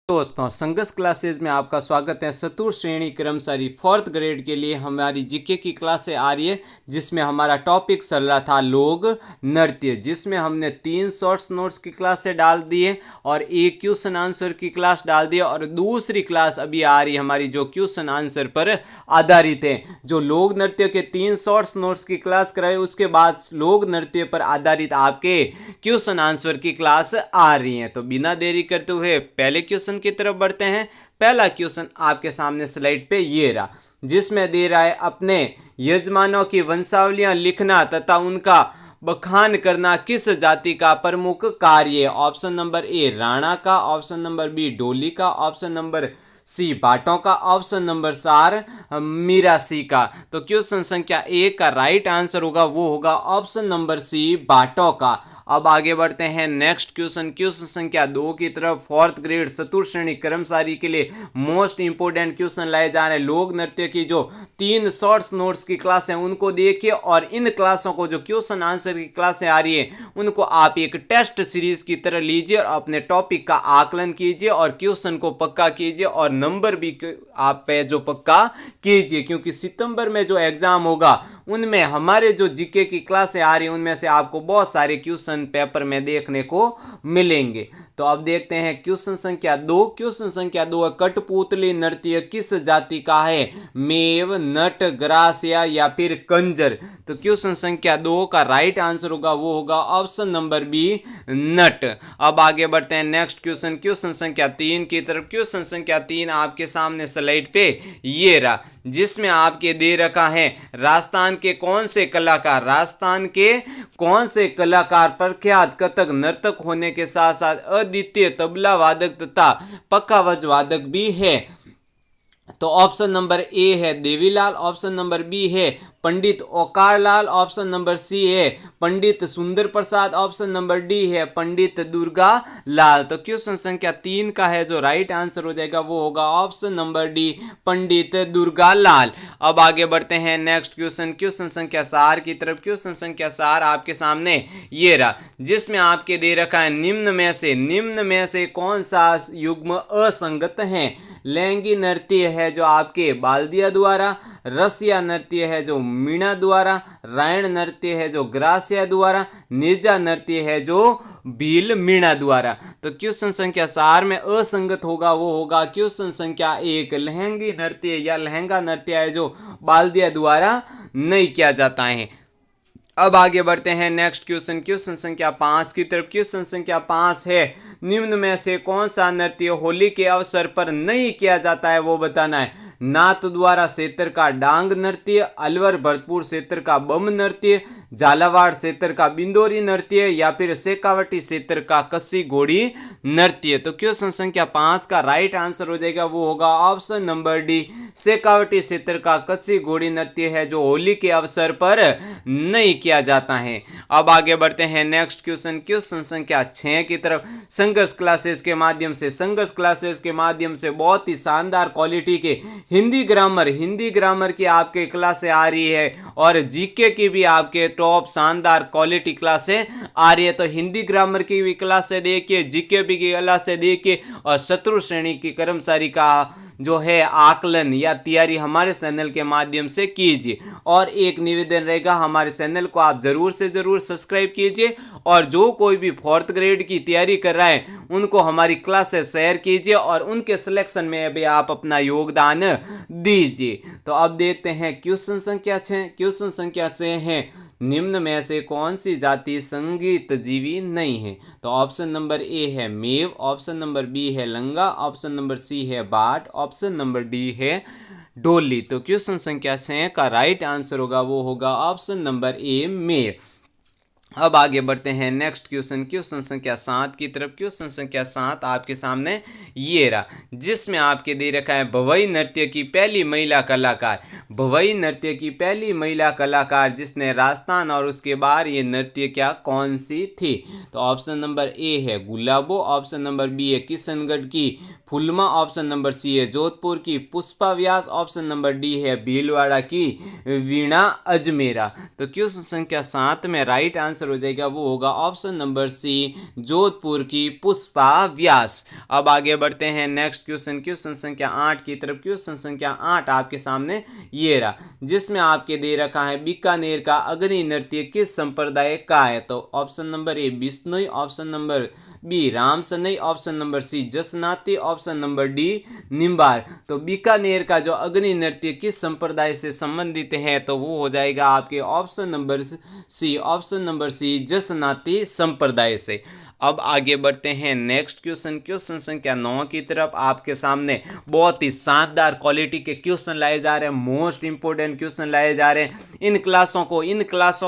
दोस्तों, संघर्ष क्लासेज में आपका स्वागत है। चतुर्थ श्रेणी कर्मचारी 4th ग्रेड के लिए हमारी जीके की क्लासें आ रही है, जिसमें हमारा टॉपिक चल रहा था लोक नृत्य, जिसमें हमने 3 शॉर्ट्स नोट्स की क्लासें डाल दी है और एक क्वेश्चन आंसर की क्लास डाल दी है और दूसरी क्लास अभी आ रही है हमारी, जो क्वेश्चन आंसर पर आधारित है। जो लोक नृत्य के 3 शॉर्ट्स नोट्स की क्लास कराए, उसके बाद लोक नृत्य पर आधारित आपके क्वेश्चन आंसर की क्लास आ रही है। तो बिना देरी करते हुए पहले क्वेश्चन की तरफ बढ़ते हैं। पहला क्वेश्चन आपके सामने स्लाइड पे ये रहा, जिसमें दे रहा है अपने यजमानों की वंशावलियां लिखना तथा उनका बखान करना किस जाति का प्रमुख कार्य है। ऑप्शन नंबर ए राणा का, ऑप्शन नंबर बी डोली का, ऑप्शन नंबर सी बाटों का, ऑप्शन नंबर 4 मीरासी का। तो क्वेश्चन संख्या 1 का राइट आंसर होगा वो होगा ऑप्शन नंबर सी बाटों का। अब आगे बढ़ते हैं नेक्स्ट क्वेश्चन, क्वेश्चन संख्या 2 की तरफ। 4th ग्रेड चतुर्थ श्रेणी कर्मचारी के लिए मोस्ट इंपोर्टेंट क्वेश्चन लाए जा रहे हैं। लोक नृत्य की जो 3 शॉर्ट्स नोट्स की क्लास है उनको देखिए और इन क्लासों को जो क्वेश्चन आंसर की क्लासें आ रही है उनको आप एक टेस्ट सीरीज की तरह लीजिए और अपने टॉपिक का आकलन कीजिए और क्वेश्चन को पक्का कीजिए और नंबर भी आप पे जो पक्का कीजिए, क्योंकि सितंबर में जो एग्जाम होगा उनमें हमारे जो जीके की क्लासें आ रही हैं उनमें से आपको बहुत सारे क्वेश्चन पेपर में देखने को मिलेंगे। तो अब देखते हैं क्वेश्चन संख्या 2। क्वेश्चन संख्या 2 है कठपुतली नृत्य किस जाति का है। मेव, नट, ग्रासिया या फिर कंजर। तो क्वेश्चन संख्या 2 का राइट आंसर होगा वो होगा ऑप्शन नंबर बी नट। अब आगे बढ़ते हैं नेक्स्ट क्वेश्चन, क्वेश्चन संख्या 3 की तरफ। क्वेश्चन संख्या 3 आपके सामने स्लाइड पे ये रहा, जिसमें आपके दे रखा है राजस्थान के कौन से कलाकार, राजस्थान के कौन से कलाकार प्रख्यात कथक नर्तक होने के साथ साथ अद्वितीय तबला वादक तथा पखावज वादक भी है। तो ऑप्शन नंबर ए है देवीलाल, ऑप्शन नंबर बी है पंडित ओकारलाल, ऑप्शन नंबर सी है पंडित सुंदर प्रसाद, ऑप्शन नंबर डी है पंडित दुर्गा लाल। तो क्वेश्चन संख्या 3 का है जो राइट आंसर हो जाएगा वो होगा ऑप्शन नंबर डी पंडित दुर्गा लाल। अब आगे बढ़ते हैं नेक्स्ट क्वेश्चन, क्वेश्चन संख्या 4 की तरफ। क्वेश्चन संख्या 4 आपके सामने ये रहा, जिसमें आपके दे रखा है निम्न में से कौन सा युग्म असंगत है। लैंगी नृत्य है जो आपके बाल्दिया द्वारा, रसिया नृत्य है जो मीणा द्वारा, रायण नृत्य है जो ग्रासिया द्वारा, निर्जा नृत्य है जो भील मीणा द्वारा। तो क्वेश्चन संख्या 4 में असंगत होगा वो होगा क्वेश्चन संख्या 1 लहंगी नृत्य या लहंगा नृत्य है जो बाल्दिया द्वारा नहीं किया जाता है। अब आगे बढ़ते हैं नेक्स्ट क्वेश्चन, क्वेश्चन संख्या 5 की तरफ। क्वेश्चन संख्या 5 है निम्न में से कौन सा नृत्य होली के अवसर पर नहीं किया जाता है वो बताना है। नाथ द्वारा क्षेत्र का डांग नृत्य, अलवर भरतपुर क्षेत्र का बम नृत्य, झालावाड़ क्षेत्र का बिंदोरी नृत्य या फिर शेखावटी क्षेत्र का कस्सी घोड़ी नृत्य। तो क्वेश्चन संख्या 5 का राइट आंसर हो जाएगा वो होगा ऑप्शन नंबर डी शेखावटी क्षेत्र का कस्सी घोड़ी नृत्य है जो होली के अवसर पर नहीं किया जाता है। अब आगे बढ़ते हैं नेक्स्ट क्वेश्चन, क्वेश्चन संख्या 6 की तरफ। संघर्ष क्लासेस के माध्यम से बहुत ही शानदार क्वालिटी के हिंदी ग्रामर की आपके क्लासें आ रही है और जीके की भी आपके टॉप शानदार क्वालिटी क्लासें आ रही है। तो हिंदी ग्रामर की भी क्लासें देखिए, जीके भी की क्लासें देखिए और चतुर्थ श्रेणी की कर्मचारी का जो है आकलन या तैयारी हमारे चैनल के माध्यम से कीजिए। और एक निवेदन रहेगा, हमारे चैनल को आप जरूर से जरूर सब्सक्राइब कीजिए और जो कोई भी 4th ग्रेड की तैयारी कर रहा है उनको हमारी क्लासेस शेयर कीजिए और उनके सिलेक्शन में भी आप अपना योगदान दीजिए। तो अब देखते हैं क्वेश्चन संख्या 6। क्वेश्चन संख्या 6 है निम्न में से कौन सी जाति संगीत जीवी नहीं है। तो ऑप्शन नंबर ए है मेव, ऑप्शन नंबर बी है लंगा, ऑप्शन नंबर सी है बाट, ऑप्शन नंबर डी है डोली। तो क्वेश्चन संख्या 6 का राइट आंसर होगा वो होगा ऑप्शन नंबर ए मेव। अब आगे बढ़ते हैं नेक्स्ट क्वेश्चन, क्वेश्चन संख्या 7 की तरफ। क्वेश्चन संख्या 7 आपके सामने ये रहा, जिसमें आपके दे रखा है भवई नृत्य की पहली महिला कलाकार जिसने राजस्थान और उसके बाहर ये नृत्य क्या कौन सी थी। तो ऑप्शन नंबर ए है गुलाबो, ऑप्शन नंबर बी है किशनगढ़ की फुलमा, ऑप्शन नंबर सी है जोधपुर की पुष्पा व्यास, ऑप्शन नंबर डी है भीलवाड़ा की वीणा अजमेरा। तो क्वेश्चन संख्या 7 में राइट आंसर आंसर हो जाएगा वो होगा ऑप्शन नंबर सी, जोधपुर की पुष्पा व्यास। अब आगे बढ़ते हैं नेक्स्ट क्वेश्चन, क्वेश्चन संख्या 8 की तरफ। क्वेश्चन संख्या 8 आपके सामने ये रहा, जिसमें आपके दे रखा है बीकानेर का अग्नि नृत्य किस संप्रदाय का है। तो option number A Bishnoi, option number B Ramsanai, option number C Jasnathi, option number D Nimbar. तो बीकानेर का जो अग्नि नृत्य किस संप्रदाय से संबंधित है, तो वो हो जाएगा आपके option number C, option number C Jasnathi संप्रदाय से। अब आगे बढ़ते हैं नेक्स्ट क्वेश्चन, क्वेश्चन संख्या 9 की तरफ। आपके सामने बहुत ही शानदार क्वालिटी के क्वेश्चन लाए जा रहे हैं, मोस्ट इंपॉर्टेंट क्वेश्चन लाए जा रहे हैं। इन क्लासों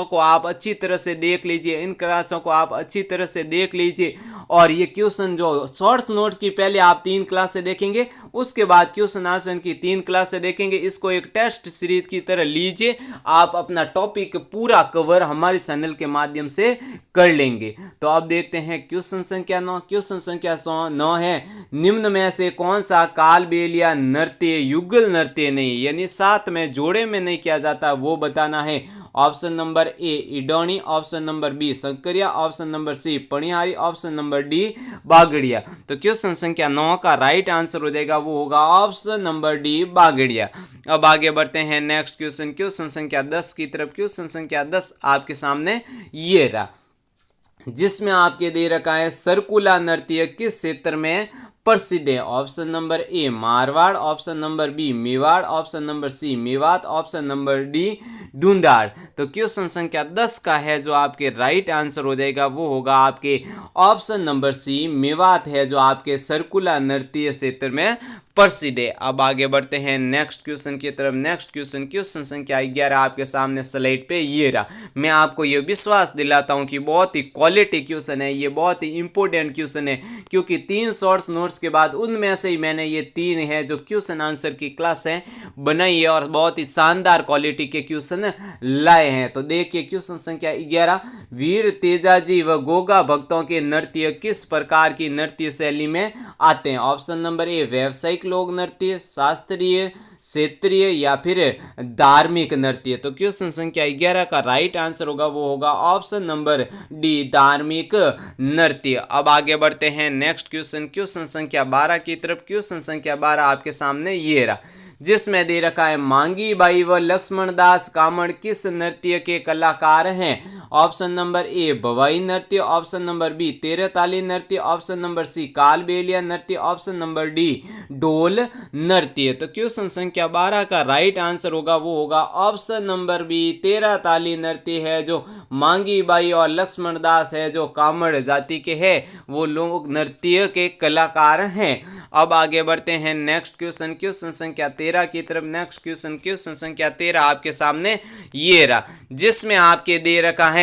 को आप अच्छी तरह से देख लीजिए, इन क्लासों को आप अच्छी तरह से देख लीजिए। और ये क्वेश्चन जो शॉर्ट्स नोट्स की पहले आप 3 क्लासें देखेंगे, उसके बाद क्वेश्चन आंसर की 3 क्लासें देखेंगे। इसको एक टेस्ट सीरीज की तरह लीजिए, आप अपना टॉपिक पूरा कवर हमारे चैनल के माध्यम से कर लेंगे। तो अब देखते हैं क्वेश्चन संख्या 9। क्वेश्चन संख्या 9 है, निम्न में से कौन सा कालबेलिया नृत्य युगल नृत्य नहीं, यानी साथ में जोड़े में नहीं किया जाता, वो बताना है। Option number A Idoni, option number B Shankariya, option number C Panihari, option number D Bagadiya. तो क्वेश्चन संख्या 9 का राइट आंसर हो जाएगा वो होगा ऑप्शन नंबर डी बागड़िया। अब आगे बढ़ते हैं नेक्स्ट क्वेश्चन, क्वेश्चन संख्या 10 की तरफ। क्वेश्चन संख्या 10 आपके सामने ये रहा, जिसमें आपके दे रखा है सरकुला नृत्य किस क्षेत्र में प्रसिद्ध है। Option number A Marwar, option number B Mewar, option number C Mewat, option number D Dhundhar. तो क्वेश्चन संख्या 10 का है जो आपके राइट आंसर हो जाएगा वो होगा आपके ऑप्शन नंबर सी मेवात है, जो आपके सरकुला नृत्य क्षेत्र में प्रसिद्ध है। अब आगे बढ़ते हैं नेक्स्ट क्वेश्चन की तरफ। नेक्स्ट क्वेश्चन, क्वेश्चन संख्या 11 आपके सामने स्लाइड पे ये रहा। मैं आपको ये विश्वास दिलाता हूँ कि बहुत ही क्वालिटी क्वेश्चन है, ये बहुत ही इंपॉर्टेंट क्वेश्चन है, क्योंकि 3 शॉर्ट्स नोट्स के बाद उनमें से ही मैंने ये 3 है जो क्वेश्चन आंसर की क्लास है बनाई है, और बहुत ही शानदार क्वालिटी के क्वेश्चन लाए हैं। तो देखिए क्वेश्चन संख्या 11, वीर तेजाजी व गोगा भक्तों के नृत्य किस प्रकार की नृत्य शैली में आते हैं। ऑप्शन नंबर ए व्यावसायिक लोक नृत्य, शास्त्रीय, क्षेत्रीय या फिर धार्मिक नृत्य। तो क्वेश्चन संख्या 11 का राइट आंसर होगा वो होगा ऑप्शन नंबर डी धार्मिक नृत्य। अब आगे बढ़ते हैं नेक्स्ट क्वेश्चन, क्वेश्चन संख्या 12 की तरफ। क्वेश्चन संख्या 12 आपके सामने ये रहा, जिसमें दे रखा है मांगी बाई व लक्ष्मण दास कामड़ किस नृत्य के कलाकार हैं। ऑप्शन नंबर ए भवाई नृत्य, ऑप्शन नंबर बी तेरताली नृत्य, ऑप्शन नंबर सी कालबेलिया नृत्य, ऑप्शन नंबर डी ढोल नृत्य। तो क्वेश्चन संख्या 12 का राइट आंसर होगा वो होगा ऑप्शन नंबर बी तेरताली नृत्य है, जो मांगी बाई और लक्ष्मण दास है जो कामड़ जाति के हैं, वो लोग नृत्य के कलाकार हैं। अब आगे बढ़ते हैं नेक्स्ट क्वेश्चन, क्वेश्चन संख्या 13 की तरफ। नेक्स्ट क्वेश्चन, क्वेश्चन संख्या 13 आपके सामने ये रहा, जिसमें आपके दे रखा है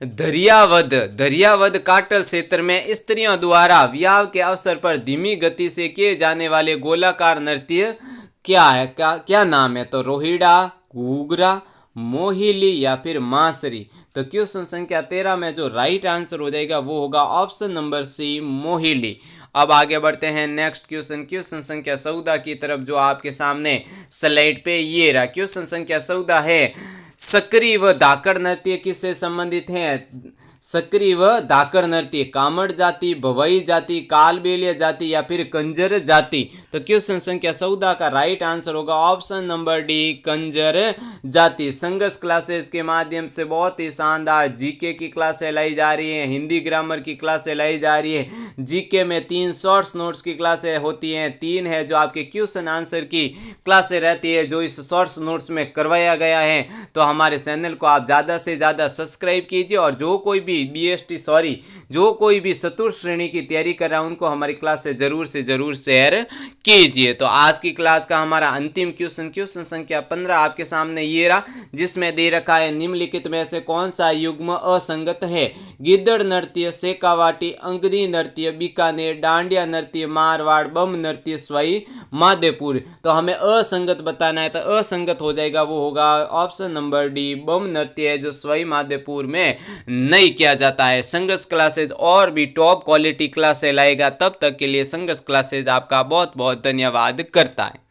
दरियावद काटल क्षेत्र में स्त्रियों द्वारा विवाह के अवसर पर धीमी गति से किए जाने वाले गोलाकार नृत्य क्या है, क्या नाम है। तो रोहिड़ा, घूघरा, मोहिली या फिर मासरी। तो क्वेश्चन संख्या 13 में जो राइट आंसर हो जाएगा वो होगा ऑप्शन नंबर सी मोहिली। अब आगे बढ़ते हैं नेक्स्ट क्वेश्चन, क्वेश्चन संख्या 14 की तरफ, जो आपके सामने स्लाइड पे ये रहा। क्वेश्चन संख्या 14 है, सक्रिय व धाकड़ नृत्य किससे संबंधित हैं। सक्रिय व धाकड़ नृत्य कामड़ जाति, भवई जाति, कालबेलिया जाति या फिर कंजर जाति। तो क्वेश्चन संख्या 14 का राइट आंसर होगा ऑप्शन नंबर डी कंजर जाति। संघर्ष क्लासेस के माध्यम से बहुत ही शानदार जीके की क्लासें लाई जा रही है, हिंदी ग्रामर की क्लासें लाई जा रही है। जीके में 3 शॉर्ट्स नोट्स की क्लासें होती हैं, 3 है जो आपके क्वेश्चन आंसर की क्लासें रहती है, जो इस शॉर्ट्स नोट्स में करवाया गया है। तो हमारे चैनल को आप ज़्यादा से ज़्यादा सब्सक्राइब कीजिए, और जो कोई भी चतुर्थ श्रेणी की तैयारी कर रहा है उनको हमारी क्लास से ज़रूर शेयर कीजिए। तो आज की क्लास का हमारा अंतिम क्वेश्चन, क्वेश्चन संख्या 15 आपके सामने ये रहा, जिसमें दे रखा है निम्नलिखित में से कौन सा युग्म असंगत है। गिद्दड़ नृत्य, शेखावाटी, अंगदी नृत्य, बीकानेर, डांडिया नृत्य, मारवाड़, बम नृत्य, सवाई माधोपुर। तो हमें असंगत बताना है, तो असंगत हो जाएगा वो होगा ऑप्शन नंबर डी बम नृत्य है, जो सवाई माधोपुर में नहीं किया जाता है। संघर्ष क्लासेज और भी टॉप क्वालिटी क्लासेस लाएगा, तब तक के लिए संघर्ष क्लासेज आपका बहुत बहुत धन्यवाद करता है।